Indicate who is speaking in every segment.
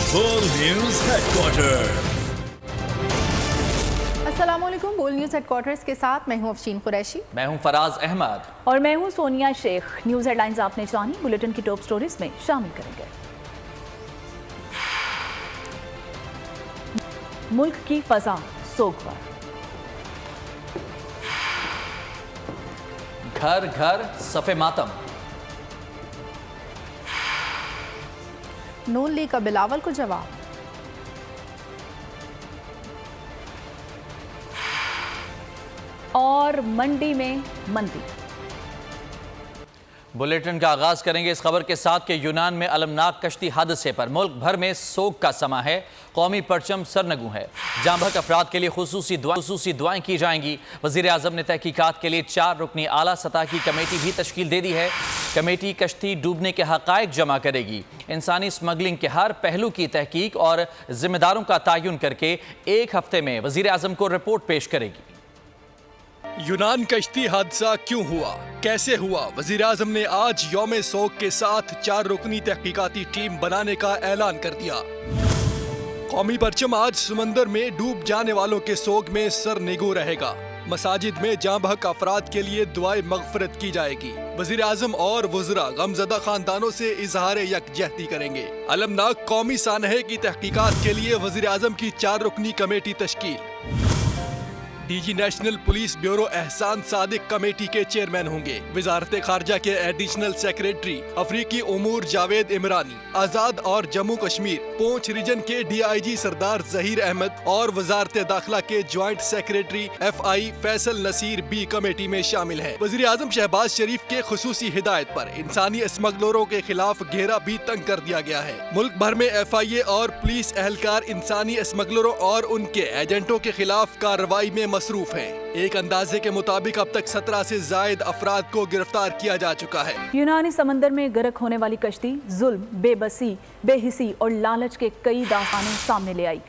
Speaker 1: बोल news headquarter.
Speaker 2: अस्सलाम वालेकुम। बोल न्यूज़ हेडक्वार्टर्स के साथ मैं हूं अफशीन कुरैशी।
Speaker 3: मैं हूं फराज अहमद
Speaker 4: और मैं हूं सोनिया शेख। न्यूज़ हेडलाइंस आपने जानी, बुलेटिन की टॉप स्टोरीज में शामिल करेंगे। मुल्क की फजा सोगवार,
Speaker 3: घर घर सफे मातम,
Speaker 2: नून लीग का बिलावल को जवाब,
Speaker 4: और मंडी में मंदी।
Speaker 3: बुलेटिन का आगाज करेंगे इस खबर के साथ कि यूनान में अलमनाक कश्ती हादसे पर मुल्क भर में सोग का समा है। कौमी परचम सरनगू है। जाँ बहक अफराद के लिए खुसूसी दुआएं की जाएंगी। वज़ीर आज़म ने तहकीकात के लिए 4 रुकनी आला सतह की कमेटी भी तश्कील दे दी है। कमेटी कश्ती डूबने के हक़ाइक़ जमा करेगी। इंसानी स्मगलिंग के हर पहलू की तहकीक और जिम्मेदारों का तयन करके 1 हफ्ते में वज़ीर आज़म को रिपोर्ट पेश करेगी।
Speaker 5: यूनान कश्ती हादसा क्यों हुआ, कैसे हुआ? वज़ीर आज़म ने आज यौम सोग के साथ 4 रुकनी तहकीकाती टीम बनाने का ऐलान कर दिया। कौमी परचम आज समंदर में डूब जाने वालों के सोग में सरनिगू रहेगा। मसाजिद में जाँ बहक अफराद के लिए दुआए मगफरत की जाएगी। वज़ीर आज़म और वज़रा गमज़दा खानदानों से इजहार यकजहती करेंगे। अलमनाक कौमी सानहे की तहकीकात के लिए वज़ीर आज़म की 4 रुकनी कमेटी तश्कील। DG national police bureau Ehsan Sadiq committee के चेयरमैन होंगे। वजारत खारजा के एडिशनल सेक्रेटरी अफ्रीकी उमूर जावेद इमरानी, आजाद और जम्मू कश्मीर पूंछ रीजन के DIG सरदार जहीर अहमद और वजारत दाखिला के joint secretary FI Faisal Naseer भी कमेटी में शामिल हैं। वज़ीर आज़म शहबाज शरीफ के खुसूसी हिदायत पर इंसानी स्मगलरों के खिलाफ घेरा भी तंग कर दिया है। मुल्क भर में FIA और पुलिस एहलकार इंसानी स्मगलरों और उनके एजेंटों के खिलाफ कार्रवाई में मसरूफ है। एक अंदाजे के मुताबिक अब तक 17 से जायद अफराद को गिरफ्तार किया जा चुका है।
Speaker 4: यूनानी समंदर में गर्क होने वाली कश्ती जुल्म, बेबसी, बेहिसी और लालच के कई दास्तानें सामने ले आई।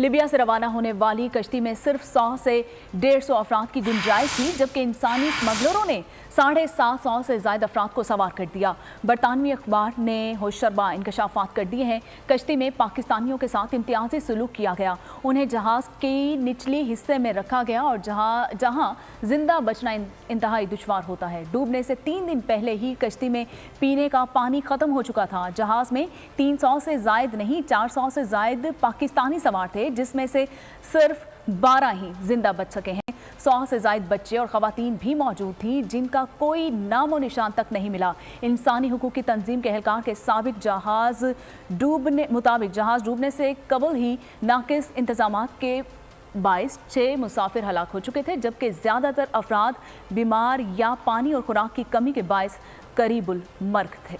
Speaker 4: लिबिया से रवाना होने वाली कश्ती में सिर्फ 100 से 150 अफराद की गुंजाइश थी, जबकि इंसानी स्मगलरों ने 750 से ज्यादा अफराद को सवार कर दिया। बरतानवी अखबार ने होशरबा इंकशाफात कर दिए हैं। कश्ती में पाकिस्तानियों के साथ इम्तियाजी सलूक किया गया। उन्हें जहाज के निचले हिस्से में रखा गया और जहां जिंदा बचना इंतहाई दुश्वार होता है। डूबने से 3 दिन पहले ही कश्ती में पीने का पानी खत्म हो चुका था। जहाज में 300 से जायद नहीं 400 से जायद पाकिस्तानी सवार थे, जिसमें से सिर्फ 12 ही जिंदा बच सके हैं। 100 से जायद बच्चे और खवातीन भी मौजूद थी, जिनका कोई नामो निशान तक नहीं मिला। इंसानी हुकूक की तंजीम के एहलकार के साबिक जहाज डूबने से कबल ही नाकिस इंतजामात के बाइस 6 मुसाफिर हलाक हो चुके थे, जबकि ज्यादातर अफराद बीमार या पानी और खुराक की कमी के बाइस करीबुल मर्ग थे।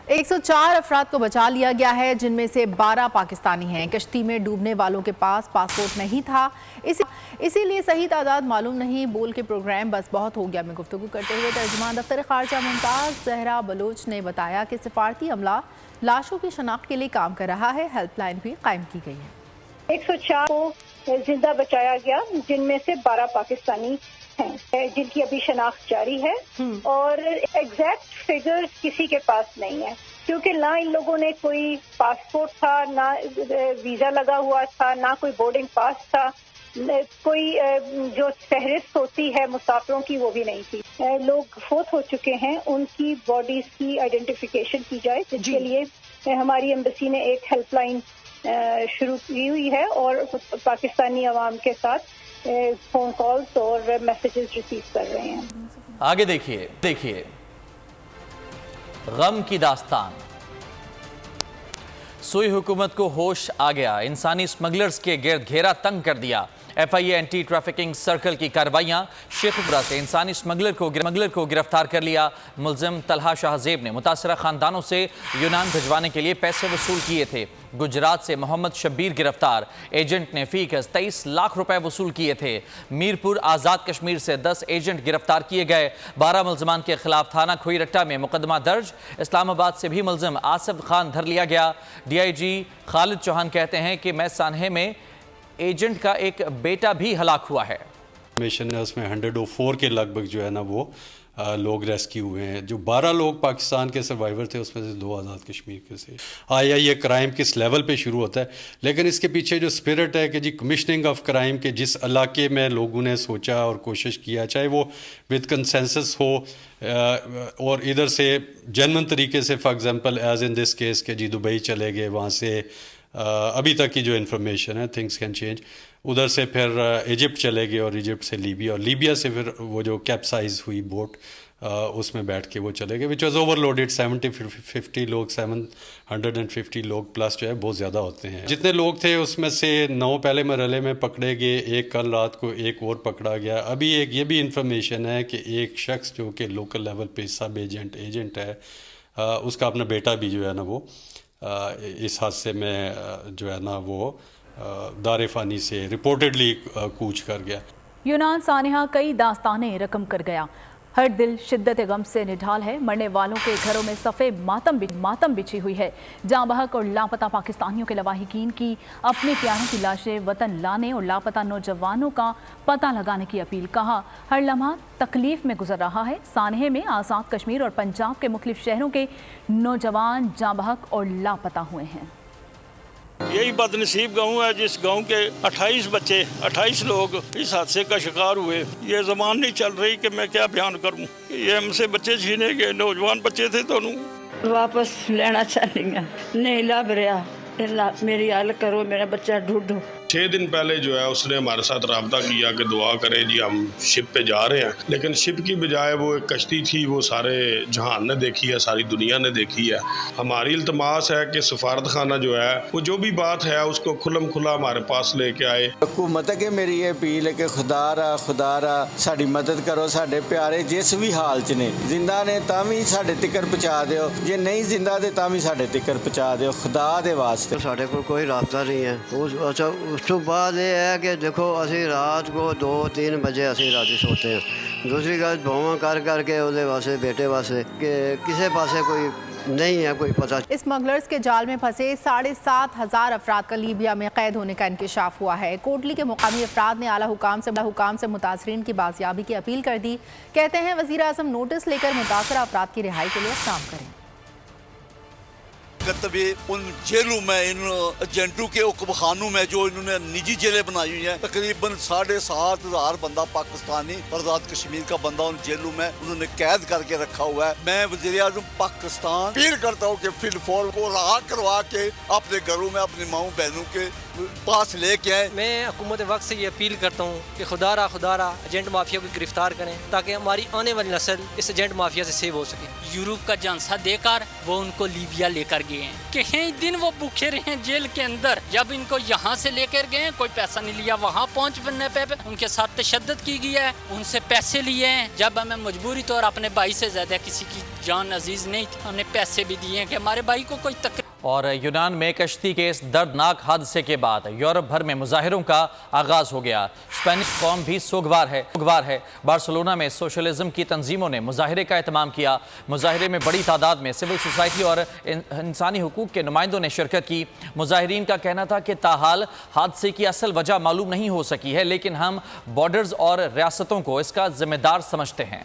Speaker 2: एक 104 अफराद को बचा लिया गया है, जिनमें से 12 पाकिस्तानी हैं। कश्ती में डूबने वालों के पास पासपोर्ट नहीं था, इसीलिए सही तादाद मालूम नहीं। बोल के प्रोग्राम बस बहुत हो गया में गुफ्तगू करते हुए तर्जुमान दफ्तर खारजा मुमताज़ जहरा बलोच ने बताया कि सिफारती अमला लाशों की शनाख्त के लिए काम कर रहा है। हेल्पलाइन भी कायम की गई है।
Speaker 6: 104 को जिंदा बचाया गया, जिनमें से 12 पाकिस्तानी हैं, जिनकी अभी शनाख्त जारी है। और एग्जैक्ट फिगर्स किसी के पास नहीं है, क्योंकि ना इन लोगों ने कोई पासपोर्ट था, ना वीजा लगा हुआ था, ना कोई बोर्डिंग पास था, कोई जो फहरिस्त होती है मुसाफिरों की वो भी नहीं थी। लोग फोत हो चुके हैं, उनकी बॉडीज की आइडेंटिफिकेशन की जाए, जिसके लिए हमारी एम्बेसी ने एक हेल्पलाइन शुरू की हुई है और पाकिस्तानी अवाम के साथ फोन कॉल्स और मैसेजेस रिसीव कर रहे हैं।
Speaker 3: आगे देखिए गम की दास्तान। सुई हुकूमत को होश आ गया। इंसानी स्मगलर्स के गिर्द घेरा तंग कर दिया। FIA एंटी ट्रैफिकिंग सर्कल की कार्रवाइयां। शेखपुरा से इंसानी स्मगलर को गिरफ्तार कर लिया। मुलजिम तलहा शाहजेब ने मुतासरा खानदानों से यूनान भिजवाने के लिए पैसे वसूल किए थे। गुजरात से मोहम्मद शब्बीर गिरफ्तार। एजेंट ने फीस 23 लाख रुपए वसूल किए थे। मीरपुर आज़ाद कश्मीर से 10 एजेंट गिरफ्तार किए गए। 12 मुलजमान के खिलाफ थाना खोईरट्टा में मुकदमा दर्ज। इस्लामाबाद से भी मुलजिम आसिफ खान धर लिया गया। DIG खालिद चौहान कहते हैं कि मैं सानहे में एजेंट का एक बेटा भी हलाक हुआ है।
Speaker 7: मिशन है उसमें 104 के लगभग जो है ना वो لوگ ریسکیو ہوئے ہیں. جو 12 لوگ پاکستان کے سروائیور تھے اس میں سے 2 آزاد کشمیر کے سے. آیا یہ کرائم کس لیول پہ شروع ہوتا ہے, لیکن اس کے پیچھے جو اسپرٹ ہے کہ جی کمشننگ آف کرائم کے جس علاقے میں لوگوں نے سوچا اور کوشش کیا, چاہے وہ وتھ کنسنسس ہو اور ادھر سے جنون طریقے سے, for example as in this case کہ جی دبئی چلے گئے, وہاں سے ابھی تک کی جو انفارمیشن ہے تھنگس کین چینج, ادھر سے پھر ایجپٹ چلے گئے اور ایجپٹ سے لیبیا, اور لیبیا سے پھر وہ جو کیپسائز ہوئی بوٹ اس میں بیٹھ کے وہ چلے گئے, وچ واز اوور لوڈیڈ. 50 لوگ 750 لوگ پلس جو ہے بہت زیادہ ہوتے ہیں. جتنے لوگ تھے اس میں سے 9 پہلے مرحلے میں پکڑے گئے, ایک کل رات کو ایک اور پکڑا گیا. ابھی ایک یہ بھی انفارمیشن ہے کہ ایک شخص جو کہ لوکل لیول پہ سب ایجنٹ ہے, اس کا اپنا بیٹا بھی جو ہے نا وہ اس حادثے میں جو ہے نا وہ دار فانی سے رپورٹڈلی کوچ کر گیا.
Speaker 4: یونان سانحہ کئی داستانیں رقم کر گیا. ہر دل شدت غم سے نڈھال ہے. مرنے والوں کے گھروں میں صفے ماتم بچھی ہوئی ہے. جاں بحق اور لاپتہ پاکستانیوں کے لواحقین کی اپنے پیاروں کی لاشیں وطن لانے اور لاپتہ نوجوانوں کا پتہ لگانے کی اپیل. کہا ہر لمحہ تکلیف میں گزر رہا ہے. سانحے میں آزاد کشمیر اور پنجاب کے مختلف شہروں کے نوجوان جاں بحق اور لاپتہ ہوئے ہیں.
Speaker 8: یہی بد نصیب گاؤں ہے جس گاؤں کے 28 لوگ اس حادثے کا شکار ہوئے. یہ زبان نہیں چل رہی کہ میں کیا بیان کروں. یہ ہم سے بچے چھینے گئے, نوجوان بچے تھے دونوں.
Speaker 9: واپس لینا چاہتی ہیں, نہیں لب رہا, میری حل کرو, میرا بچہ ڈھونڈو.
Speaker 8: 6 دن پہلے جو ہے اس نے ہمارے ساتھ رابطہ کیا کہ دعا کریں جی ہم شپ پہ جا رہے ہیں, لیکن شپ کی بجائے وہ ایک کشتی تھی, وہ سارے جہان نے دیکھی ہے, ساری دنیا نے دیکھی ہے. ہماری التماس ہے کہ سفارت خانہ جو ہے وہ جو بھی بات ہے اس کو کھلم کھلا ہمارے پاس لے کے آئے.
Speaker 10: حکومت کے میری یہ اپیل ہے کہ خدا را ساری مدد کرو. ساڈے پیارے جس بھی حال چ نے, زندہ نے تاں بھی ساڈے تکر پہنچا دیو, جے نہیں زندہ دے تاں بھی ساڈے تکر پہنچا دیو خدا دے واسطے.
Speaker 11: ساڈے کول کوئی رابطہ نہیں ہے. اس تو بعد یہ ہے کہ دیکھو اسی رات کو 2-3 بجے اسی راتی سوتے ہیں. دوسری گل بہواں کر کے وہ واسطے بیٹے واسطے کہ کسی پاسے کوئی نہیں ہے کوئی پتہ.
Speaker 2: اسمگلرز کے جال میں پھنسے 7,500 افراد کا لیبیا میں قید ہونے کا انکشاف ہوا ہے. کوٹلی کے مقامی افراد نے اعلیٰ حکام سے متاثرین کی بازیابی کی اپیل کر دی. کہتے ہیں وزیر اعظم نوٹس لے کر متاثرہ افراد کی رہائی کے لیے اقدام کریں.
Speaker 1: تبھی ان جیلوں میں, ان ایجنٹوں کے حکم خانوں میں جو انہوں نے نجی جیلیں بنائی ہوئی ہیں, تقریباً 7,500 بندہ پاکستانی اور آزاد کشمیر کا بندہ ان جیلوں میں انہوں نے قید کر کے رکھا ہوا ہے. میں وزیر اعظم پاکستان اپیل کرتا ہوں کہ فی الفور کو رہا کروا کے اپنے گھروں میں اپنی ماؤں بہنوں کے پاس لے کے آئیں.
Speaker 12: میں حکومت وقت سے یہ اپیل کرتا ہوں کہ خدا را ایجنٹ مافیا کو گرفتار کریں تاکہ ہماری آنے والی نسل اس ایجنٹ مافیا سے سیو ہو سکے.
Speaker 13: یورپ کا جانسا دے کر وہ ان کو لیبیا لے کر گئے ہیں. کہیں دن وہ بھوکے رہے ہیں جیل کے اندر. جب ان کو یہاں سے لے کر گئے, کوئی پیسہ نہیں لیا. وہاں پہنچنے پہ ان کے ساتھ تشدد کی گئی ہے, ان سے پیسے لیے ہیں. جب ہمیں مجبوری طور اپنے بھائی سے زیادہ کسی کی جان عزیز نہیں تھی, ہم نے پیسے بھی دیے ہیں کہ ہمارے بھائی کو کوئی تکلیف.
Speaker 3: اور یونان میں کشتی کے اس دردناک حادثے کے بعد یورپ بھر میں مظاہروں کا آغاز ہو گیا. اسپینش قوم بھی سوگوار ہے. بارسلونا میں سوشلزم کی تنظیموں نے مظاہرے کا اہتمام کیا. مظاہرے میں بڑی تعداد میں سول سوسائٹی اور انسانی حقوق کے نمائندوں نے شرکت کی. مظاہرین کا کہنا تھا کہ تاحال حادثے کی اصل وجہ معلوم نہیں ہو سکی ہے, لیکن ہم بارڈرز اور ریاستوں کو اس کا ذمہ دار سمجھتے ہیں.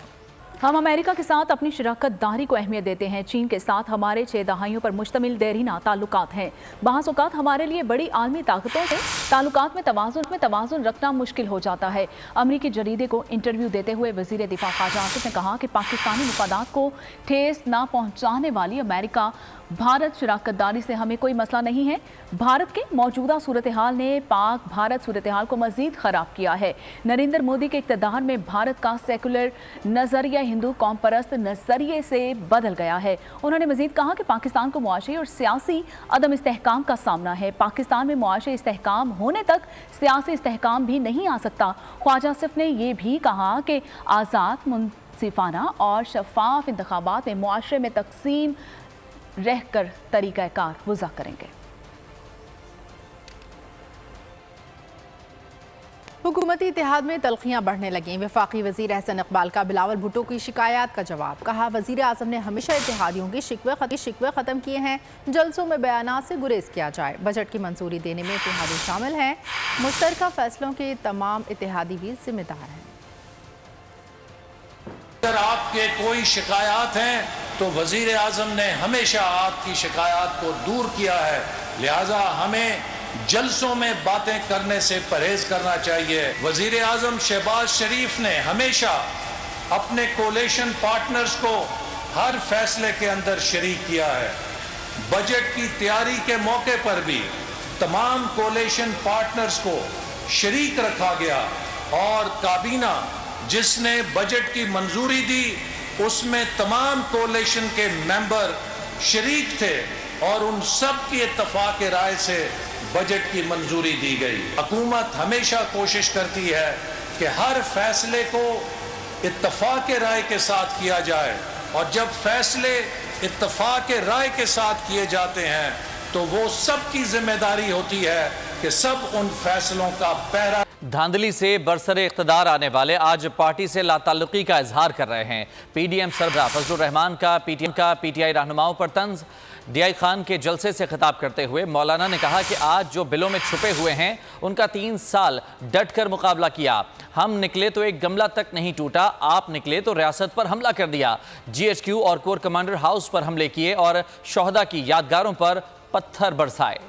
Speaker 4: ہم امریکہ کے ساتھ اپنی شراکت داری کو اہمیت دیتے ہیں. چین کے ساتھ ہمارے 6 دہائیوں پر مشتمل دیرینہ تعلقات ہیں. بعض اوقات ہمارے لیے بڑی عالمی طاقتوں سے تعلقات میں توازن رکھنا مشکل ہو جاتا ہے. امریکی جریدے کو انٹرویو دیتے ہوئے وزیر دفاع خارجہ آصف نے کہا کہ پاکستانی مفادات کو ٹھیس نہ پہنچانے والی امریکہ بھارت شراکت داری سے ہمیں کوئی مسئلہ نہیں ہے. بھارت کے موجودہ صورتحال نے پاک بھارت صورتحال کو مزید خراب کیا ہے. نریندر مودی کے اقتدار میں بھارت کا سیکولر نظریہ ہندو قوم پرست نظریے سے بدل گیا ہے. انہوں نے مزید کہا کہ پاکستان کو معاشی اور سیاسی عدم استحکام کا سامنا ہے. پاکستان میں معاشی استحکام ہونے تک سیاسی استحکام بھی نہیں آ سکتا. خواجہ آصف نے یہ بھی کہا کہ آزاد, منصفانہ اور شفاف انتخابات میں معاشرے میں تقسیم رہ کر طریقہ کار وضع کریں گے.
Speaker 2: حکومتی اتحاد میں تلخیاں بڑھنے لگیں. وفاقی وزیر احسن اقبال کا بلاول بھٹو کی شکایات کا جواب. کہا وزیر اعظم نے ہمیشہ اتحادیوں کی شکوے ختم کیے ہیں. جلسوں میں بیانات سے گریز کیا جائے. بجٹ کی منظوری دینے میں اتحادی شامل ہیں. مشترکہ فیصلوں کے تمام اتحادی بھی ذمہ دار ہیں.
Speaker 14: अगर आपके कोई शिकायत हैं तो वजीर आजम ने हमेशा आपकी शिकायत को दूर किया है, लिहाजा हमें जलसों में बातें करने से परहेज करना चाहिए। वजीर आजम शहबाज शरीफ ने हमेशा अपने कोलेशन पार्टनर्स को हर फैसले के अंदर शरीक किया है। बजट की तैयारी के मौके पर भी तमाम कोलेशन पार्टनर्स को शरीक रखा गया और काबीना जिसने बजट की मंजूरी दी उसमें तमाम कोलेशन के मेंबर शरीक थे और उन सब की इत्तफाक राय से बजट की मंजूरी दी गई। हुकूमत हमेशा कोशिश करती है कि हर फैसले को इत्तफाक राय के साथ किया जाए और जब फैसले इत्तफाक राय के साथ किए जाते हैं तो वो सब की जिम्मेदारी होती है कि सब उन फैसलों का पहरा।
Speaker 3: धांधली से बरसरे इख्तदार आने वाले आज पार्टी से लाताल्लुकी का इजहार कर रहे हैं। पीडीएम सरबराह फजलुर रहमान का पीटीआई रहनुमाओं पर तंज। डीआई खान के जलसे से खिताब करते हुए मौलाना ने कहा कि आज जो बिलों में छुपे हुए हैं उनका 3 साल डट कर मुकाबला किया। हम निकले तो एक गमला तक नहीं टूटा, आप निकले तो रियासत पर हमला कर दिया। GHQ और कोर कमांडर हाउस पर हमले किए और शोहदा की यादगारों पर पत्थर बरसाए।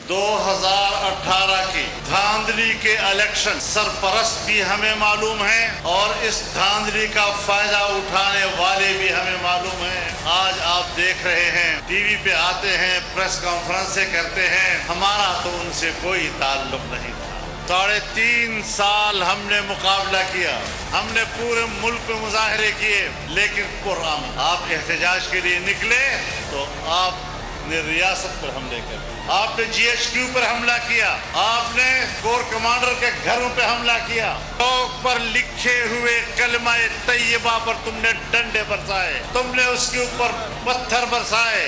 Speaker 15: 2018 की धांधली के इलेक्शन सरपरस्त भी हमें मालूम है और इस धांधली का फायदा उठाने वाले भी हमें मालूम है। आज आप देख रहे हैं, टीवी पे आते हैं, प्रेस कॉन्फ्रेंस करते हैं, हमारा तो उनसे कोई ताल्लुक नहीं था। 3.5 साल हमने मुकाबला किया, हमने पूरे मुल्क में मुजाहरे किए, लेकिन कुरान आप एहतजाज के लिए निकले तो आपने रियासत पर हमले कर दिए, आपने GHQ पर हमला किया, आपने कोर कमांडर के घरों पे हमला किया, चौक पर लिखे हुए कलमा तैयबा पर तुमने डंडे बरसाए, तुमने उसके ऊपर पत्थर बरसाए।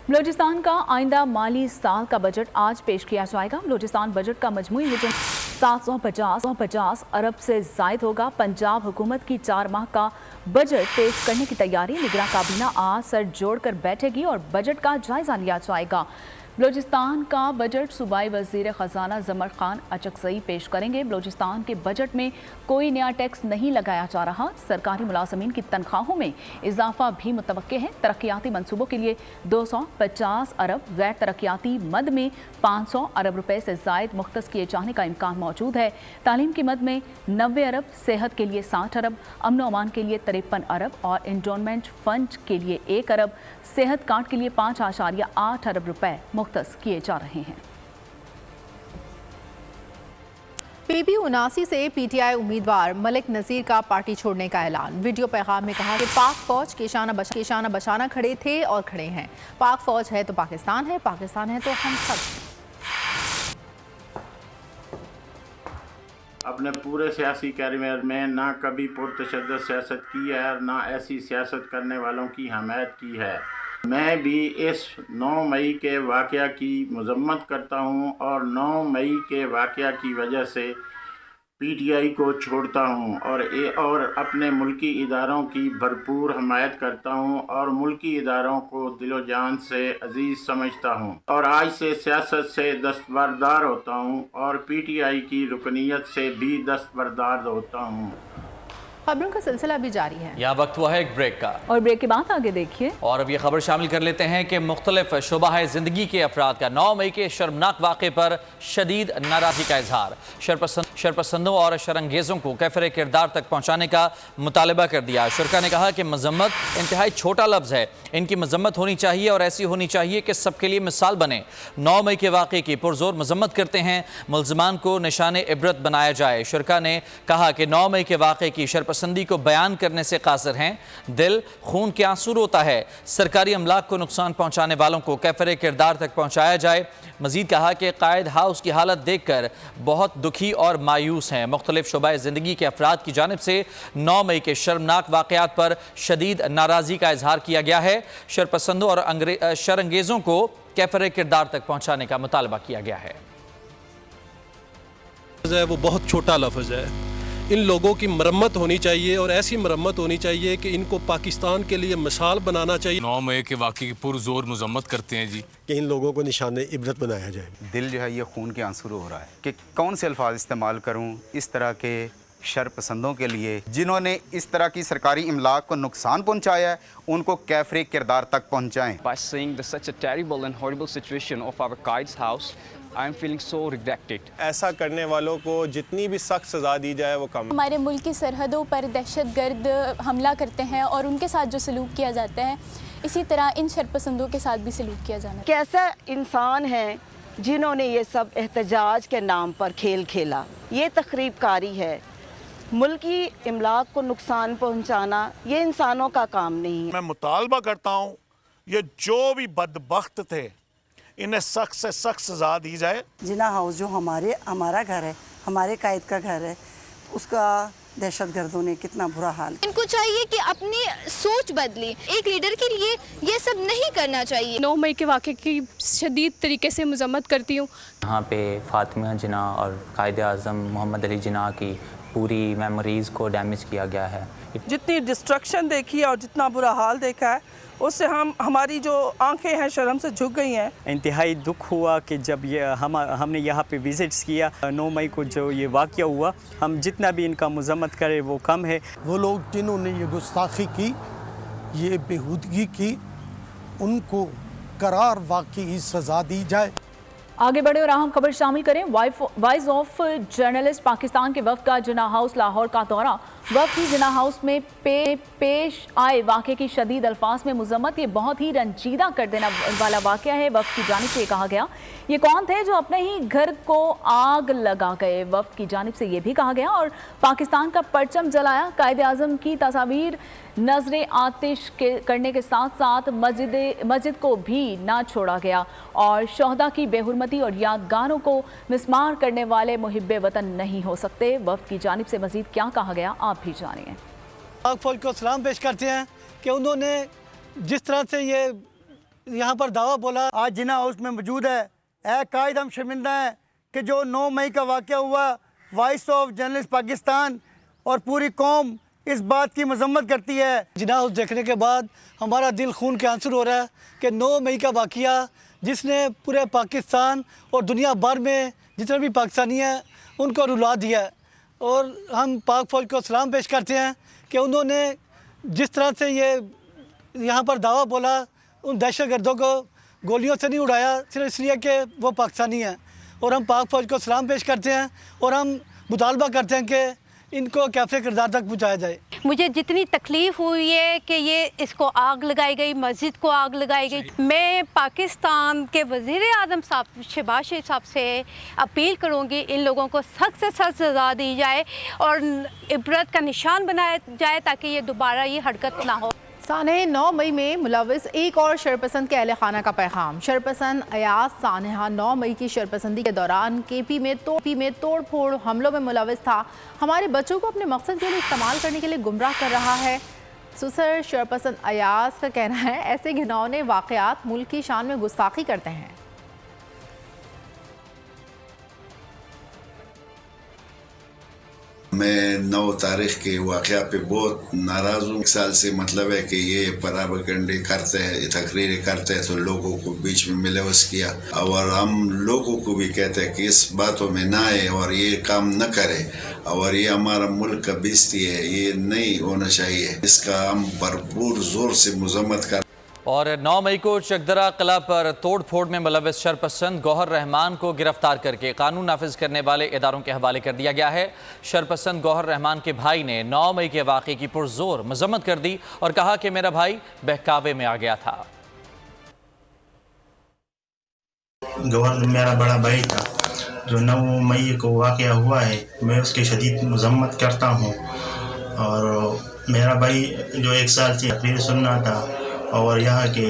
Speaker 4: बलूचिस्तान का आइंदा माली साल का बजट आज पेश किया जाएगा। बलूचिस्तान बजट का मजमूई हिजम 750 अरब से जायद होगा। पंजाब हुकूमत की 4 माह का बजट पेश करने की तैयारी। निगरां काबीना आज सर जोड़कर बैठेगी और बजट का जायजा लिया जाएगा। बलूचिस्तान का बजट सूबाई वजीर ख़जाना ज़मर खान अचकज़ई पेश करेंगे। बलूचिस्तान के बजट में कोई नया टैक्स नहीं लगाया जा रहा। सरकारी मुलाजमीन की तनख्वाहों में इजाफा भी मुतवक्के है। तरक्याती मनसूबों के लिए 250 अरब, गैर तरक्याती मद में 500 अरब रुपए से ज़ायद मुख्तस किए जाने का इम्कान मौजूद है। तालीम की मद में 90 अरब, सेहत के लिए 60 अरब, अमन व अमान के लिए 53 अरब और इंडोनमेंट फंड के लिए 1 अरब, सेहत कार्ड के लिए 5.8 अरब रुपए मुख्तस किए जा रहे हैं।
Speaker 2: PP79 से PTI उम्मीदवार मलिक नज़ीर का पार्टी छोड़ने का ऐलान। वीडियो पैगाम में कहा कि पाक फौज के शाना बशाना खड़े थे और खड़े हैं। पाक फौज है तो पाकिस्तान है, पाकिस्तान है तो हम सब।
Speaker 16: अपने पूरे सियासी कैरियर में ना कभी पुरतशद्दुद सियासत की है और ना ऐसी सियासत करने वालों की हमायत की है। मैं भी इस 9 मई के वाक़या की मज़म्मत करता हूं और 9 मई के वाक़या की वजह से PTI को छोड़ता हूं और अपने मुल्की इदारों की भरपूर हमायत करता हूं और मुल्की इदारों को दिलो जान से अजीज़ समझता हूं और आज से सियासत से दस्तबरदार होता हूं और PTI की रुकनीयत से भी दस्तबरदार होता हूं।
Speaker 2: खबरों का सिलसिला भी जारी है।
Speaker 3: यहाँ वक्त हुआ है एक ब्रेक का
Speaker 4: और ब्रेक के बाद आगे देखिए।
Speaker 3: और अब ये खबर शामिल कर लेते हैं कि मुख्तलिफ शुबा ज़िंदगी के अफराद का 9 मई के शर्मनाक वाक़े पर शदीद नाराज़गी का इजहार। शरपसंदों और शरंगेज़ों को कैफरे किरदार तक पहुँचाने का मुतालबा कर दिया। शुरका ने कहा कि मजम्मत इंतहाई छोटा लफ्ज़ है, इनकी मजम्मत होनी चाहिए और ऐसी होनी चाहिए कि सबके लिए मिसाल बने। 9 मई के वाक़े की पुरजोर मजम्मत करते हैं, मुल्ज़िमान को निशाने इबरत बनाया जाए। शुरका ने कहा कि 9 मई के वाक़े की शरपसंदी को बयान करने से कासिर हैं, दिल खून के आंसू रोता है। सरकारी अमलाक को नुकसान पहुँचाने वालों को कैफरे किरदार तक पहुँचाया जाए। मजीद कहा कि कायद हाउस की हालत देख कर बहुत दुखी और मायूस हैं। मुख्तलिफ शुबाए ज़िंदगी के अफराद की जानिब से 9 मई के शर्मनाक वाक़यात पर शदीद नाराज़गी का इजहार किया गया है। शरपसंदों और शरंगेज़ों को कैफरे किरदार तक पहुँचाने का मुतालबा किया गया है।
Speaker 5: वो बहुत छोटा लफ्ज़ है। इन लोगों की मरम्मत होनी चाहिए और ऐसी मरम्मत होनी चाहिए कि इनको पाकिस्तान के लिए मिसाल बनाना चाहिए।
Speaker 17: 9 मई के वाक़े की पुरजोर मजम्मत करते हैं जी
Speaker 18: कि इन लोगों को निशाने इबरत बनाया जाए।
Speaker 19: दिल जो है ये खून के आंसू हो रहा है कि कौन से अल्फाज इस्तेमाल करूं। इस तरह के शर पसंदों के लिए जिन्होंने इस तरह की सरकारी इमलाक को नुकसान पहुंचाया है उनको कैफरे किरदार तक पहुंचाएं।
Speaker 20: By seeing such a terrible and horrible situation of our guide's house, I am feeling so regretted.
Speaker 18: ऐसा करने वालों को जितनी भी सख्त सज़ा दी जाए वो कम।
Speaker 21: हमारे मुल्क की सरहदों पर दहशतगर्द हमला करते हैं और उनके साथ जो सलूक किया जाता है, इसी तरह इन शरपसंदों के साथ भी सलूक किया जाना।
Speaker 22: कैसा इंसान है जिन्होंने ये सब एहतजाज के नाम पर खेल खेला, ये तखरीबकारी है। मुल्की इमलाक को नुकसान पहुंचाना ये इंसानों का काम नहीं है।
Speaker 23: मैं मुतालबा करता हूँ ये जो भी बदबख्त थे इन्हें सख्त से सख्त सज़ा दी जाए।
Speaker 24: जिना हाउस जो हमारा घर है, हमारे कायद का घर है, उसका दहशतगर्दों ने कितना बुरा हाल।
Speaker 25: इनको चाहिए कि अपनी सोच बदली। एक लीडर के लिए ये सब नहीं करना चाहिए।
Speaker 26: 9 मई के वाक़े की शदीद तरीके से मज़म्मत करती हूँ।
Speaker 27: यहाँ पे फातिमा जिन्ना और कायद आज़म मोहम्मद अली जिन्ना की पूरी मेमोरीज़ को डैमेज किया गया है।
Speaker 28: जितनी डिस्ट्रक्शन देखी है और जितना बुरा हाल देखा है उससे हमारी जो आंखें हैं शर्म से झुक गई हैं।
Speaker 29: इंतहाई दुख हुआ कि जब ये हमने यहाँ पे विज़िट्स किया 9 मई को जो ये वाक़या हुआ, हम जितना भी इनका मज़म्मत करें वो कम है।
Speaker 30: वो लोग जिन्होंने ये गुस्ताखी की, ये बेहूदगी की, उनको करार वाकई सज़ा दी जाए।
Speaker 4: आगे बढ़े और अहम खबर शामिल करें। वाइस ऑफ जर्नलिस्ट पाकिस्तान के वफ़द का जिन्ना हाउस लाहौर का दौरा। वफ़द की जिन्ना हाउस में पेश आए वाक़े की शदीद अल्फाज में मज़म्मत। ये बहुत ही रंजीदा कर देने वाला वाक़या है। वफ़द की जानिब से ये कहा गया, ये कौन थे जो अपने ही घर को आग लगा गए। वफ़द की जानिब से ये भी कहा गया और पाकिस्तान का परचम जलाया। कायद आज़म की तस्वीर नजर आतिश करने के साथ साथ मस्जिद को भी ना छोड़ा गया और शहदा की बेहुरमती और यादगारों को मिसमार करने वाले मुहिब्बे वतन नहीं हो सकते। वफ़द की जानिब से मज़ीद क्या कहा गया आप भी जानिए।
Speaker 30: पाक फौज को सलाम पेश करते हैं कि उन्होंने जिस तरह से ये यहाँ पर दावा बोला, आज जिन्ना हाउस में मौजूद है। ऐ कायद, हम शर्मिंदा हैं कि जो 9 मई का वाक़या हुआ, वॉइस ऑफ जर्नलिस्ट पाकिस्तान और पूरी कौम इस बात की मजम्मत करती है। जिन्ना हाउस देखने के बाद हमारा दिल खून के आंसू हो रहा है कि 9 मई का वाक़या जिसने पूरे पाकिस्तान और दुनिया भर में जितने भी पाकिस्तानी हैं उनको रुला दिया है। और हम पाक फौज को सलाम पेश करते हैं कि उन्होंने जिस तरह से ये यहाँ पर दावा बोला, उन दहशतगर्दों को गोलियों से नहीं उड़ाया सिर्फ इसलिए कि वो पाकिस्तानी हैं। और हम पाक फौज को सलाम पेश करते हैं और हम मुतालबा करते हैं कि इनको कैफे किरदार तक पहुँचाया जाए।
Speaker 31: मुझे जितनी तकलीफ़ हुई है कि ये इसको आग लगाई गई, मस्जिद को आग लगाई गई। मैं पाकिस्तान के वज़ीर आज़म साहब शहबाज शरीफ साहब से अपील करूँगी इन लोगों को सख्त से सख्त सज़ा दी जाए और इबरत का निशान बनाया जाए ताकि ये दोबारा ये हरकत ना हो।
Speaker 2: सानहे 9 मई में मुलविस एक और शरपसंद के अहले खाना का पैगाम। शरपसंद अयाज सानहा 9 मई की शरपसंदी के दौरान केपी में तोड़ फोड़ हमलों में मुलविस था। हमारे बच्चों को अपने मकसद के लिए इस्तेमाल करने के लिए गुमराह कर रहा है। सुसर शरपसंद अयाज का कहना है ऐसे घिनौने वाक़यात मुल्क की शान में गुस्ताखी करते हैं।
Speaker 32: मैं 9 तारीख के वाक़या पे बहुत नाराज़ हूँ। 1 साल से मतलब है कि ये पराबगंडे करते हैं, तकरीरें करते हैं तो लोगों को बीच में मिलवस किया और हम लोगों को भी कहते हैं कि इस बातों में ना आए और ये काम न करे और ये हमारा मुल्क का बेइज्जती है, ये नहीं होना चाहिए। इसका हम भरपूर ज़ोर से मज़म्मत कर।
Speaker 3: और 9 मई को चकदरा किला पर तोड़ फोड़ में मुलविस शरपसंद गौहर रहमान को गिरफ्तार करके कानून नाफिज करने वाले इदारों के हवाले कर दिया गया है। शरपसंद गौहर रहमान के भाई ने 9 मई के वाक़े की पुरजोर मजम्मत कर दी और कहा कि मेरा भाई बहकावे में आ गया था।
Speaker 33: गौहर मेरा बड़ा भाई था जो 9 मई को वाक़या हुआ है, मैं उसकी शदीद मजम्मत करता हूँ। और मेरा भाई जो 1 साल से तकरीर सुनना था और यहाँ के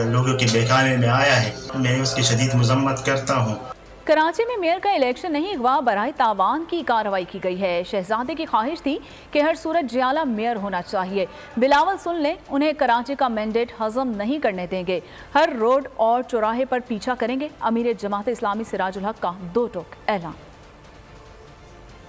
Speaker 33: लोगों के बहकावे में आया है, मैं उसकी शदीद मजम्मत करता हूँ।
Speaker 4: कराची में मेयर का इलेक्शन नहीं हुआ, बराए तावान की कार्रवाई की गई है। शहजादे की ख्वाहिश थी कि हर सूरत जियाला मेयर होना चाहिए। बिलावल सुन लें, उन्हें कराची का मैंडेट हजम नहीं करने देंगे। हर रोड और चौराहे पर पीछा करेंगे। अमीर जमात इस्लामी सिराजुल हक का 2 टोक ऐलान।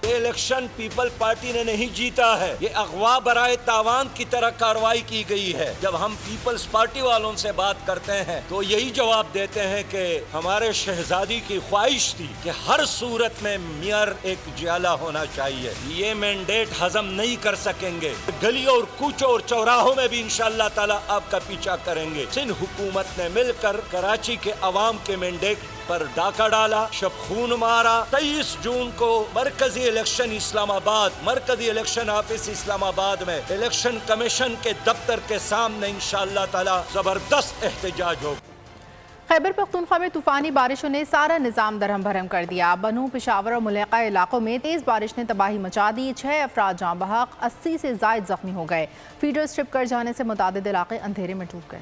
Speaker 1: یہ الیکشن پیپل پارٹی نے نہیں جیتا ہے، یہ اغوا برائے تاوان کی طرح کارروائی کی گئی ہے۔ جب ہم پیپلز پارٹی والوں سے بات کرتے ہیں تو یہی جواب دیتے ہیں کہ ہمارے شہزادی کی خواہش تھی کہ ہر صورت میں میئر ایک جیالہ ہونا چاہیے۔ یہ مینڈیٹ ہضم نہیں کر سکیں گے، گلیوں اور کوچوں اور چوراہوں میں بھی انشاءاللہ تعالی آپ کا پیچھا کریں گے۔ سندھ حکومت نے مل کر کراچی کے عوام کے مینڈیٹ پر ڈاکہ ڈالا، شب خون مارا۔ 23 جون کو مرکزی الیکشن اسلام آباد، مرکزی الیکشن آفس اسلام آباد میں الیکشن کمیشن کے دفتر کے سامنے انشاءاللہ تعالی زبردست احتجاج ہوگا۔
Speaker 2: خیبر پختونخوا میں طوفانی بارشوں نے سارا نظام درہم بھرہم کر دیا۔ بنوں، پشاور اور ملحقہ علاقوں میں تیز بارش نے تباہی مچا دی، 6 افراد جاں بحق، 80 سے زائد زخمی ہو گئے۔ فیڈر سٹرپ کر جانے سے متعدد علاقے اندھیرے میں ڈوب گئے۔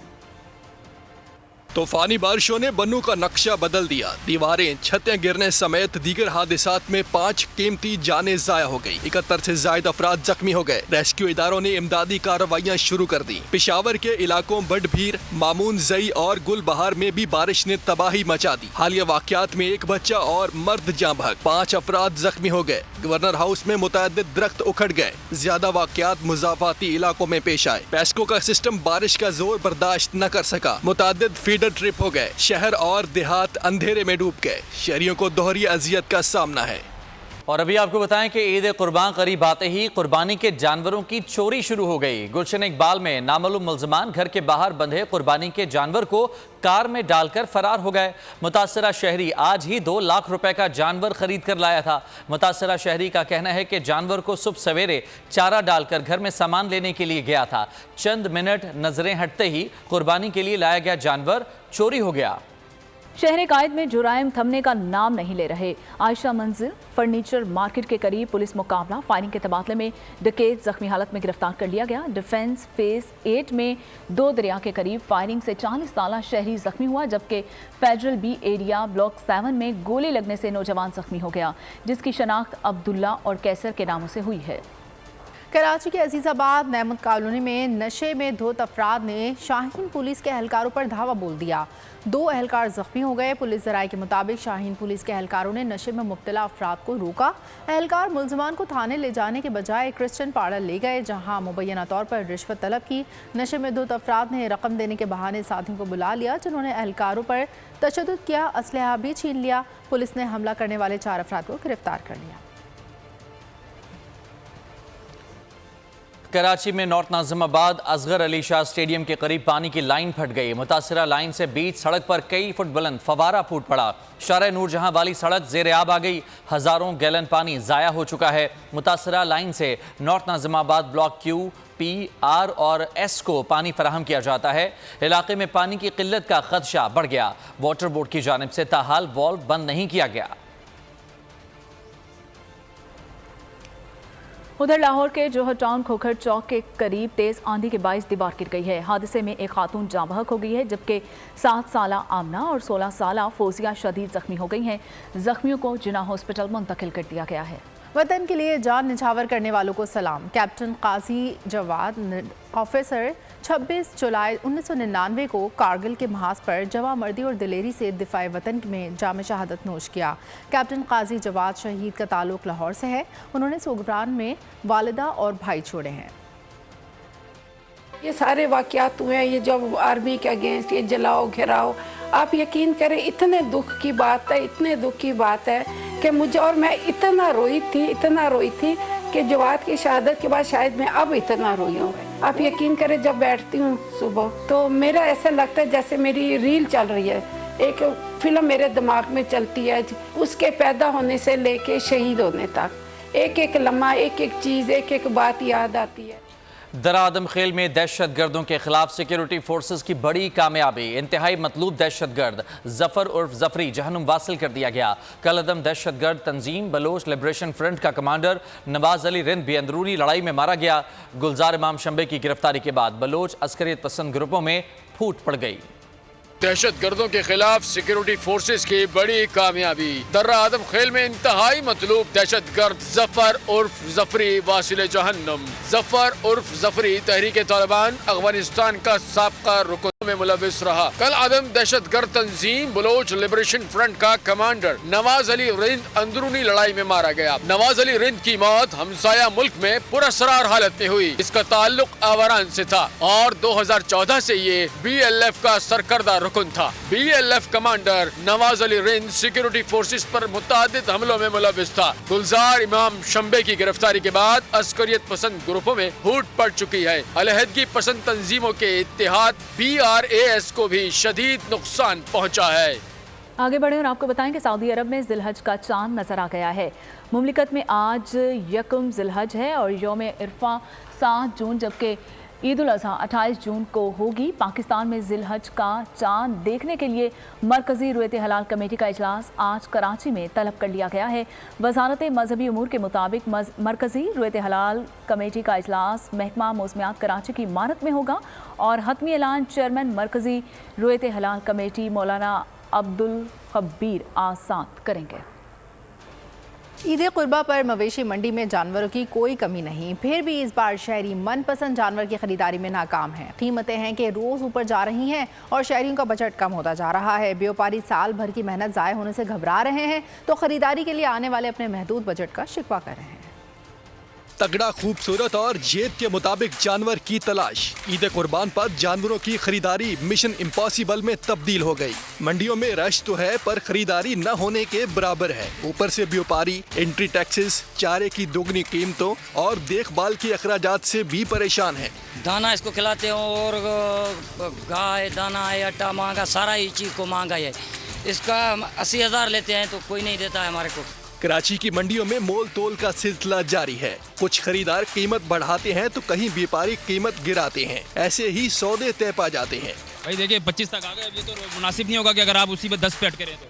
Speaker 5: طوفانی بارشوں نے بنوں کا نقشہ بدل دیا، دیواریں، چھتیں گرنے سمیت دیگر حادثات میں 5 قیمتی جانیں ضائع ہو گئی، 71 سے زائد افراد زخمی ہو گئے۔ ریسکیو اداروں نے امدادی کارروائیاں شروع کر دی۔ پشاور کے علاقوں بڈ بھیر، مامون زئی اور گل بہار میں بھی بارش نے تباہی مچا دی۔ حالیہ واقعات میں 1 بچہ اور مرد جاں بحق، 5 افراد زخمی ہو گئے۔ گورنر ہاؤس میں متعدد درخت اکھڑ گئے۔ زیادہ واقعات مضافاتی علاقوں میں پیش آئے۔ پیسکو کا سسٹم بارش کا زور برداشت نہ کر سکا، متعدد فیڈر ٹرپ ہو گئے۔ شہر اور دیہات اندھیرے میں ڈوب گئے۔ شہریوں کو دوہری اذیت کا سامنا ہے۔
Speaker 3: اور ابھی آپ کو بتائیں کہ عید قربان قریب آتے ہی قربانی کے جانوروں کی چوری شروع ہو گئی۔ گلشن اقبال میں نامعلوم ملزمان گھر کے باہر بندھے قربانی کے جانور کو کار میں ڈال کر فرار ہو گئے۔ متاثرہ شہری آج ہی 2 لاکھ روپے کا جانور خرید کر لایا تھا۔ متاثرہ شہری کا کہنا ہے کہ جانور کو صبح سویرے چارہ ڈال کر گھر میں سامان لینے کے لیے گیا تھا۔ چند منٹ نظریں ہٹتے ہی قربانی کے لیے لایا گیا جانور چوری ہو گیا۔
Speaker 4: شہر قائد میں جرائم تھمنے کا نام نہیں لے رہے۔ عائشہ منزل فرنیچر مارکیٹ کے قریب پولیس مقابلہ، فائرنگ کے تبادلے میں ڈکیت زخمی حالت میں گرفتار کر لیا گیا۔ ڈیفنس فیز 8 میں 2 دریا کے قریب فائرنگ سے 40 سالہ شہری زخمی ہوا، جبکہ فیڈرل بی ایریا بلاک 7 میں گولی لگنے سے نوجوان زخمی ہو گیا، جس کی شناخت عبداللہ اور کیسر کے ناموں سے ہوئی ہے۔
Speaker 2: کراچی کے عزیز آباد نعمت کالونی میں نشے میں دھت افراد نے شاہین پولیس کے اہلکاروں پر دھاوا بول دیا۔ 2 اہلکار زخمی ہو گئے۔ پولیس ذرائع کے مطابق شاہین پولیس کے اہلکاروں نے نشے میں مبتلا افراد کو روکا۔ اہلکار ملزمان کو تھانے لے جانے کے بجائے کرسچن پاڑا لے گئے، جہاں مبینہ طور پر رشوت طلب کی۔ نشے میں دھت افراد نے رقم دینے کے بہانے ساتھیوں کو بلا لیا، جنہوں نے اہلکاروں پر تشدد کیا، اسلحہ بھی چھین لیا۔ پولیس نے حملہ کرنے والے 4 افراد کو گرفتار کر لیا۔
Speaker 3: کراچی میں نارتھ ناظم آباد اصغر علی شاہ اسٹیڈیم کے قریب پانی کی لائن پھٹ گئی۔ متاثرہ لائن سے بیچ سڑک پر کئی فٹ بلند فوارہ پھوٹ پڑا۔ شارع نور جہاں والی سڑک زیر آب آ گئی، ہزاروں گیلن پانی ضائع ہو چکا ہے۔ متاثرہ لائن سے نارتھ ناظم آباد بلاک کیو، پی، آر اور ایس کو پانی فراہم کیا جاتا ہے۔ علاقے میں پانی کی قلت کا خدشہ بڑھ گیا۔ واٹر بورڈ کی جانب سے تاحال والو بند نہیں کیا گیا۔
Speaker 4: ادھر لاہور کے جوہر ٹاؤن کھوکھر چوک کے قریب تیز آندھی کے باعث دیوار گر گئی ہے۔ حادثے میں ایک خاتون جاں بحق ہو گئی ہے، جبکہ 7 سالہ آمنہ اور 16 سالہ فوزیہ شدید زخمی ہو گئی ہیں۔ زخمیوں کو جناح ہاسپٹل منتقل کر دیا گیا ہے۔
Speaker 2: وطن کے لیے جان نچھاور کرنے والوں کو سلام۔ کیپٹن قاضی جواد آفیسر 26 جولائی 1999 کو کارگل کے محاذ پر جواں مردی اور دلیری سے دفاع وطن میں جام شہادت نوش کیا۔ کیپٹن قاضی جواد شہید کا تعلق لاہور سے ہے۔ انہوں نے سوگواران میں والدہ اور بھائی چھوڑے ہیں۔
Speaker 6: یہ سارے واقعات ہوئے ہیں، یہ جب آرمی کے اگینسٹ یہ جلاؤ گھیراؤ، آپ یقین کریں اتنے دکھ کی بات ہے، اتنے دکھ کی بات ہے کہ مجھے اور میں اتنا روئی تھی کہ جواد کی شہادت کے بعد شاید میں اب اتنا روئی ہوں۔ آپ یقین کریں جب بیٹھتی ہوں صبح تو میرا ایسا لگتا ہے جیسے میری ریل چل رہی ہے، ایک فلم میرے دماغ میں چلتی ہے، اس کے پیدا ہونے سے لے کے شہید ہونے تک ایک ایک لمحہ، ایک ایک چیز، ایک ایک بات یاد آتی ہے۔
Speaker 3: درہ آدم خیل میں دہشت گردوں کے خلاف سیکیورٹی فورسز کی بڑی کامیابی۔ انتہائی مطلوب دہشت گرد ظفر عرف ظفری جہنم واصل کر دیا گیا۔ کل عدم دہشت گرد تنظیم بلوچ لبریشن فرنٹ کا کمانڈر نواز علی رند بھی اندرونی لڑائی میں مارا گیا۔ گلزار امام شمبے کی گرفتاری کے بعد بلوچ عسکریت پسند گروپوں میں پھوٹ پڑ گئی۔
Speaker 7: دہشت گردوں کے خلاف سیکیورٹی فورسز کی بڑی کامیابی۔ درہ آدم خیل میں انتہائی مطلوب دہشت گرد ظفر عرف ظفری واصل جہنم۔ ظفر عرف ظفری تحریک طالبان افغانستان کا سابقہ رکن में मुलविस रहा। कल आदम दहशत गर्द तंजीम बलोच लिबरेशन फ्रंट का कमांडर नवाज अली रिंद अंदरूनी लड़ाई में मारा गया। नवाज अली रिंद की मौत हमसाया मुल्क में पुरअसरार हालत में हुई। इसका ताल्लुक आवारान से था और 2014 से ये BLF का सरकर्दा रुकन था। BLF commander Nawaz Ali Rind security forces पर मुतादिद हमलों में मुलविस था। गुलजार इमाम शंबे की गिरफ्तारी के बाद अस्करियत पसंद ग्रुपों में फूट पड़ चुकी है। अलहदगी पसंद तंजीमों के इत्तेहाद BRAS को भी शदीद नुकसान पहुंचा है।
Speaker 4: आगे बढ़े और आपको बताएं कि सऊदी अरब में जिलहज का चांद नजर आ गया है। मुमलिकत में आज यकम जिलहज है और यौम इरफा 7 जून जबकि ईद उल अज़हा 28 जून को होगी। पाकिस्तान में जिलहज का चांद देखने के लिए मरकज़ी रुयत हलाल कमेटी का इजलास आज कराची में तलब कर लिया गया है। वजारत मजहबी उमूर के मुताबिक मरकज़ी रुयत हलाल कमेटी का इजलास महकमा मौसमियात कराची की इमारत में होगा और हतमी ऐलान चेयरमैन मरकज़ी रुयत हलाल कमेटी मौलाना अब्दुल खब्बीर आज़ाद करेंगे।
Speaker 2: ईद कुर्बा पर मवेशी मंडी में जानवरों की कोई कमी नहीं, फिर भी इस बार शहरी मनपसंद जानवर की खरीदारी में नाकाम हैं। कीमतें हैं कि रोज़ ऊपर जा रही हैं और शहरियों का बजट कम होता जा रहा है। व्यापारी साल भर की मेहनत ज़ाय होने से घबरा रहे हैं तो खरीदारी के लिए आने वाले अपने महदूद बजट का शिकवा कर रहे हैं।
Speaker 5: तगड़ा, खूबसूरत और जेब के मुताबिक जानवर की तलाश। ईद कुर्बान पर जानवरों की खरीदारी मिशन इम्पॉसिबल में तब्दील हो गई। मंडियों में रश तो है पर खरीदारी न होने के बराबर है। ऊपर से व्यापारी एंट्री टैक्सेस, चारे की दोगुनी कीमतों और देखभाल के अखराजात से भी परेशान है।
Speaker 8: दाना इसको खिलाते हो और गाय दाना है, आटा महंगा, सारा ही चीज को महंगा है। इसका 80,000 लेते हैं तो कोई नहीं देता है हमारे को।
Speaker 5: कराची की मंडियों में मोल तोल का सिलसिला जारी है। कुछ खरीदार कीमत बढ़ाते हैं तो कहीं व्यापारी कीमत गिराते हैं। ऐसे ही सौदे तय पा जाते हैं।
Speaker 9: भाई देखिए 25 तक आ गए, अभी तो मुनासिब नहीं होगा कि अगर आप उसी पे 10 पे अटके रहे तो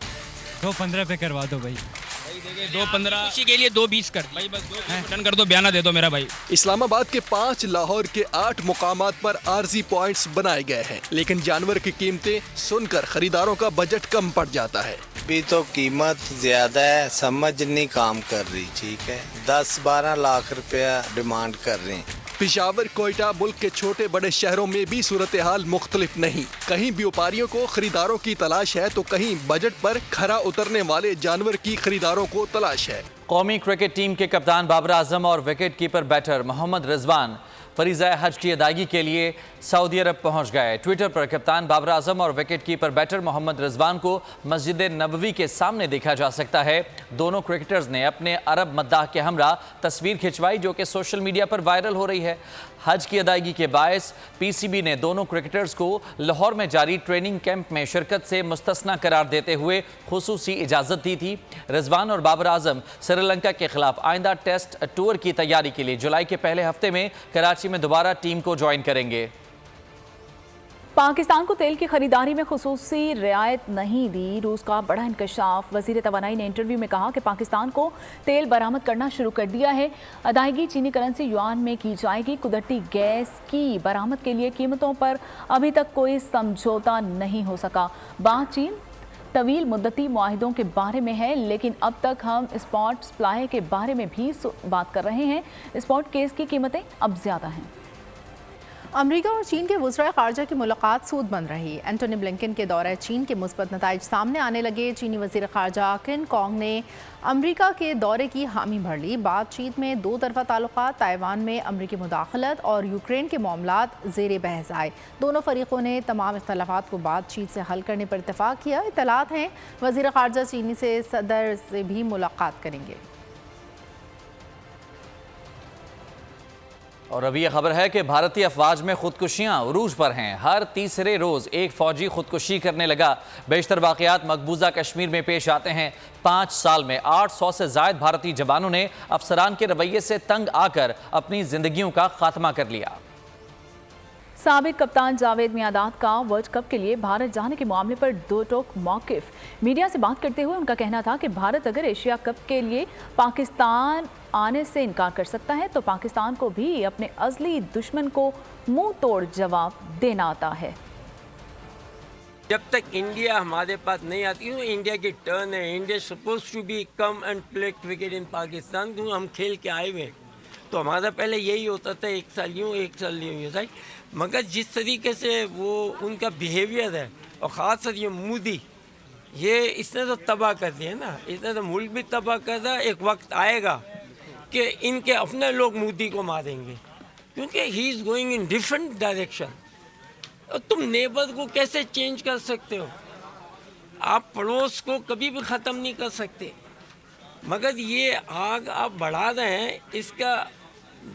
Speaker 9: 2.15 पे करवा दो भाई। देखिए 2.15 उसी के लिए 2.20 कर भाई, बस 2 टन कर दो, बयाना दे दो मेरा भाई।
Speaker 5: इस्लामाबाद के 5, लाहौर के 8 मुकामात पर आरजी पॉइंट्स बनाए गए हैं, लेकिन जानवर की कीमतें सुनकर खरीदारों का बजट कम पड़ जाता है।
Speaker 10: अभी तो कीमत ज्यादा है, समझ नहीं काम कर रही। ठीक है, 10-12 लाख रुपया डिमांड कर रहे हैं।
Speaker 5: पेशावर, कोयटा, मुल्क के छोटे बड़े शहरों में भी सूरत हाल मुख्तलिफ नहीं। कहीं व्यापारियों को खरीदारों की तलाश है तो कहीं बजट पर खरा उतरने वाले जानवर की खरीदारों को तलाश है।
Speaker 3: कौमी क्रिकेट टीम के कप्तान बाबर आजम और wicket keeper batter Mohammad Rizwan फरीज़ा हज की अदायगी के लिए सऊदी अरब पहुंच गए। ट्विटर पर कप्तान बाबर आजम और wicket keeper batter Mohammad Rizwan को मस्जिद नबवी के सामने देखा जा सकता है। दोनों क्रिकेटर्स ने अपने अरब मद्दाह के हमरा तस्वीर खिंचवाई जो कि सोशल मीडिया पर वायरल हो रही है। हज की अदायगी के बायस PCB ने दोनों क्रिकेटर्स को लाहौर में जारी ट्रेनिंग कैंप में शिरकत से मुस्तस्ना करार देते हुए खुसूसी इजाज़त दी थी। रिजवान और बाबर आजम श्रीलंका के खिलाफ आइंदा टेस्ट टूर की तैयारी के लिए जुलाई के पहले हफ्ते में कराची में दोबारा टीम को ज्वाइन करेंगे।
Speaker 4: पाकिस्तान को तेल की खरीदारी में खुसूसी रियायत नहीं दी, रूस का बड़ा इंकशाफ। वज़ीर तवानाई ने इंटरव्यू में कहा कि पाकिस्तान को तेल बरामद करना शुरू कर दिया है। अदायगी चीनी करेंसी युआन में की जाएगी। कुदरती गैस की बरामद के लिए कीमतों पर अभी तक कोई समझौता नहीं हो सका। बातचीत तवील मुद्दती मुआहिदों के बारे में है, लेकिन अब तक हम स्पॉट सप्लाई के बारे में भी बात कर रहे हैं। स्पॉट केस की कीमतें अब ज़्यादा हैं।
Speaker 2: अमेरिका और चीन के वज़ीर ख़ारजा की मुलाकात सूद बन रही। एंटोनी ब्लिंकन के दौरे चीन के मुस्बत नताइज सामने आने लगे। चीनी वज़ीर ख़ारजा किन कॉन्ग ने अमेरिका के दौरे की हामी भर ली। बातचीत में 2 तरफ़ा ताल्लुकात, ताइवान में अमेरिकी मुदाखलत और यूक्रेन के मामलात ज़ेर बहस आए। दोनों फरीकों ने तमाम इख्तलाफात को बातचीत से हल करने पर इत्तफ़ाक़ किया। इत्तलात हैं वज़ीर ख़ारजा चीनी से सदर से भी मुलाकात करेंगे।
Speaker 3: और अभी यह खबर है कि भारतीय अफवाज में खुदकुशियां उरूज पर हैं। हर तीसरे रोज़ एक फ़ौजी खुदकुशी करने लगा। बेशतर वाक़यात मकबूजा कश्मीर में पेश आते हैं। 5 साल में 800 से ज़ायद भारतीय जवानों ने अफसरान के रवैये से तंग आकर अपनी ज़िंदगियों का खात्मा कर लिया।
Speaker 4: साबिक कप्तान जावेद मियादाद का वर्ल्ड कप के लिए भारत जाने के मामले पर दो टोक मौक़िफ़। मीडिया से बात करते हुए उनका कहना था कि भारत अगर एशिया कप के लिए पाकिस्तान आने से इनकार कर सकता है तो पाकिस्तान को भी अपने अज़ली दुश्मन को मुंह तोड़ जवाब देना आता है।
Speaker 11: जब तक इंडिया हमारे पास नहीं आती है, इंडिया की टर्न है। India suppose to be come and play cricket in Pakistan. हम खेल के आए हुए हैं, تو ہمارا پہلے یہی ہوتا تھا 1 سال یوں 1 سال یوں رائٹ. مگر جس طریقے سے وہ ان کا بیہیویئر ہے اور خاص کر یہ مودی, یہ اس نے تو تباہ کر دیا نا, اس نے تو ملک بھی تباہ کر دیا. ایک وقت آئے گا کہ ان کے اپنے لوگ مودی کو ماریں گے کیونکہ he is going in different direction. اور تم نیبر کو کیسے چینج کر سکتے ہو؟ آپ پڑوس کو کبھی بھی ختم نہیں کر سکتے, مگر یہ آگ آپ بڑھا رہے ہیں, اس کا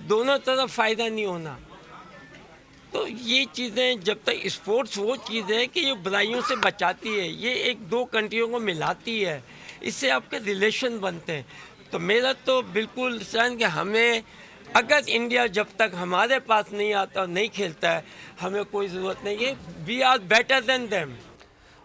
Speaker 11: دونوں طرف فائدہ نہیں ہونا. تو یہ چیزیں جب تک اسپورٹس وہ چیز ہے کہ یہ برائیوں سے بچاتی ہے, یہ 1-2 کنٹریوں کو ملاتی ہے, اس سے آپ کے ریلیشن بنتے ہیں. تو میرا تو بالکل سن کہ ہمیں اگر انڈیا جب تک ہمارے پاس نہیں آتا اور نہیں کھیلتا ہے, ہمیں کوئی ضرورت نہیں ہے. We are better than them.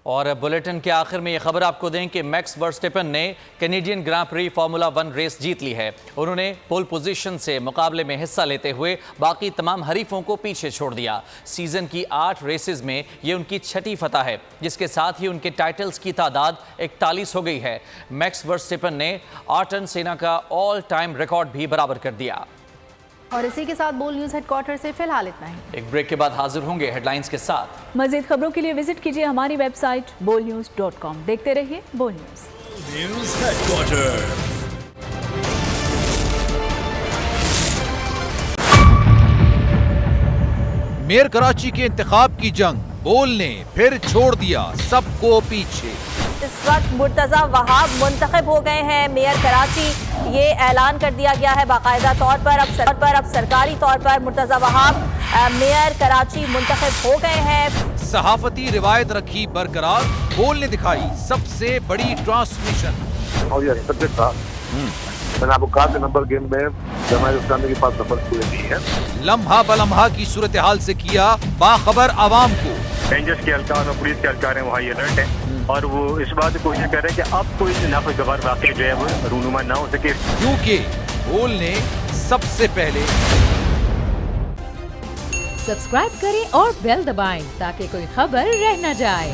Speaker 3: اور بلیٹن کے آخر میں یہ خبر آپ کو دیں کہ میکس ورسٹیپن نے کینیڈین گراں پری فارمولا 1 ریس جیت لی ہے. انہوں نے پول پوزیشن سے مقابلے میں حصہ لیتے ہوئے باقی تمام حریفوں کو پیچھے چھوڑ دیا. سیزن کی 8 ریسز میں یہ ان کی 6ٹھی فتح ہے, جس کے ساتھ ہی ان کے ٹائٹلز کی تعداد 41 ہو گئی ہے. میکس ورسٹیپن نے آرٹن سینا کا آل ٹائم ریکارڈ بھی برابر کر دیا.
Speaker 2: اور اسی کے ساتھ بول نیوز ہیڈ کوارٹر سے فی الحال اتنا ہی.
Speaker 3: ایک بریک کے بعد حاضر ہوں گے ہیڈ لائنز کے ساتھ.
Speaker 4: مزید خبروں کے لیے وزٹ کیجیے ہماری ویب سائٹ bolnews.com. دیکھتے رہیے Bol news.
Speaker 12: News head quarter. Mayor Karachi کے انتخاب کی جنگ, بول نے پھر چھوڑ دیا سب کو پیچھے.
Speaker 13: اس وقت مرتضی وہاب منتخب ہو گئے ہیں میئر کراچی, یہ اعلان کر دیا گیا ہے باقاعدہ طور پر. اب سرکاری طور پر مرتضی وہاب میئر کراچی منتخب ہو گئے ہیں.
Speaker 12: صحافتی روایت رکھی برقرار, بول نے دکھائی سب سے بڑی ٹرانسمیشن.
Speaker 14: اور یہ سبجیکٹ تھا, میں نے آپ کو کہا کہ نمبر گیم میں جماعت اسلامی کے پاس نمبر پورے نہیں ہے.
Speaker 12: لمحہ بلمحہ کی صورتحال سے کیا باخبر عوام کو.
Speaker 15: رینجرز کے اہلکار اور پولیس کے اہلکار ہیں وہ ہائی الرٹ ہیں, اور وہ اس بات کو کوشش کر رہے ہیں کہ اب کوئی ناخوشگوار واقعہ جو ہے وہ رونما نہ ہو سکے.
Speaker 12: کیونکہ بول نے سب سے پہلے
Speaker 16: سبسکرائب کریں اور بیل دبائیں تاکہ کوئی خبر رہ نہ جائے.